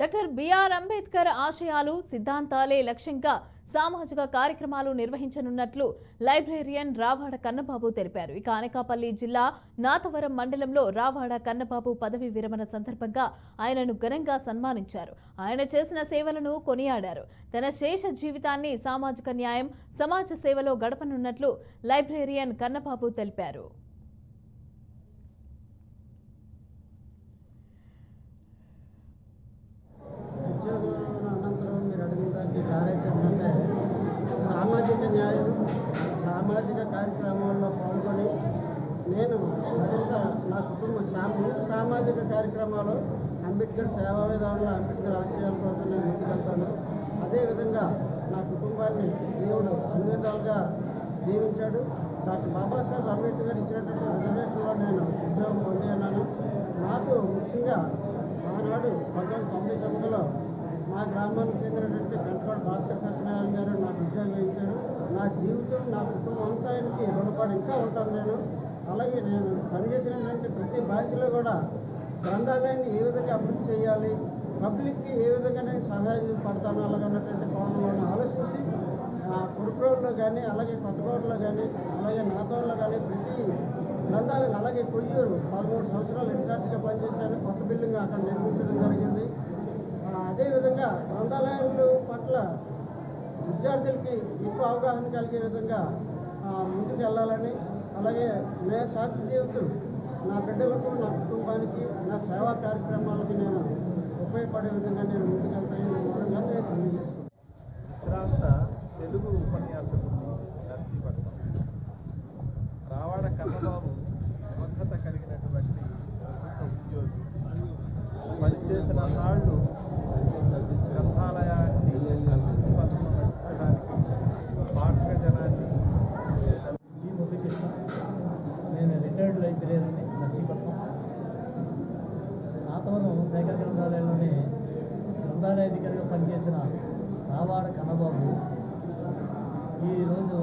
Doctor BR Ambedkar ఆశయాలు సిద్ధాంతాలే లక్ష్యంగా సామాజిక కార్యక్రమాలు నిర్వహించనున్నట్లు లైబ్రేరియన్ రావాడ కన్నబాబు తెలిపారు. ఇక అనకాపల్లి జిల్లా నాతవరం మండలంలో రావాడ కన్నబాబు పదవి విరమణ సందర్భంగా ఆయనను ఘనంగా సన్మానించారు. ఆయన చేసిన సేవలను కొనియాడారు. తన శేష జీవితాన్ని సామాజిక న్యాయం, సమాజ సేవలో గడపనున్నట్లు లైబ్రేరియన్ కన్నబాబు తెలిపారు. సామాజిక న్యాయం, సామాజిక కార్యక్రమాల్లో పాల్గొని నేను మరింత నా కుటుంబ సామాజిక కార్యక్రమాలు అంబేద్కర్ సేవా విధానంలో అంబేద్కర్ ఆశయాల కోసం నేను ముందుకెళ్తాను. అదేవిధంగా నా కుటుంబాన్ని దేవుడు అన్ని విధాలుగా దీవించాడు. డాక్టర్ బాబాసాహెబ్ అంబేద్కర్ ఇచ్చినటువంటి రిజర్వేషన్లో నేను ఉద్యోగం పొంది ఉన్నాను. నాకు ముఖ్యంగా ఆనాడు 1999లో మా గ్రామానికి చెందినటువంటి పెంటకోట భాస్కర్ సత్యనారాయణ గారు నాకు ఉద్యోగం ఇచ్చారు. నా జీవితం, నా కుటుంబం అంతా ఆయనకి రుణపడి ఇంకా ఉంటాను నేను. అలాగే నేను పనిచేసినటువంటి ప్రతి బ్యాచ్లో కూడా గ్రంథాలయాన్ని ఏ విధంగా అభివృద్ధి చేయాలి, పబ్లిక్కి ఏ విధంగా నేను సహాయం పడతాను అలాగన్నటువంటి కోణంలో ఆలోచించి కురుప్రోల్లో కానీ, అలాగే కొత్తకోటలో కానీ, అలాగే నాతోల్లో కానీ ప్రతి గ్రంథాలయం, అలాగే కొయ్యూరు 13 సంవత్సరాలు ఇన్ఛార్జ్గా పనిచేశాను. కొత్త బిల్డింగ్ అక్కడ నిర్మించడం జరిగింది. అదేవిధంగా గ్రంథాలయాల పట్ల విద్యార్థులకి ఎక్కువ అవగాహన కలిగే విధంగా ముందుకు వెళ్ళాలని, అలాగే నేను శాస్త్ర జీవితం నా బిడ్డలకు, నా కుటుంబానికి, నా సేవా కార్యక్రమాలకి నేను ఉపయోగపడే విధంగా నేను ముందుకెళ్తాను తెలియజేసుకుంటాను. విశ్రాంత తెలుగు ఉపన్యాసకుడు నర్సీపట్నం రావాడ కన్నబాబు నిబద్ధత కలిగినటువంటి ఉద్యోగి. పనిచేసిన నాళ్ళు గ్రంథాలయాన్ని పెట్టడానికి పాఠక జనాన్ని. జీ మురళీకృష్ణ, నేను రిటైర్డ్ లైబ్రేరియన్ నర్సీపట్నం. నాతవరం శాఖా గ్రంథాలయంలోనే గ్రంథాలయాధికారిగా పనిచేసిన రావాడ కన్నబాబు ఈరోజు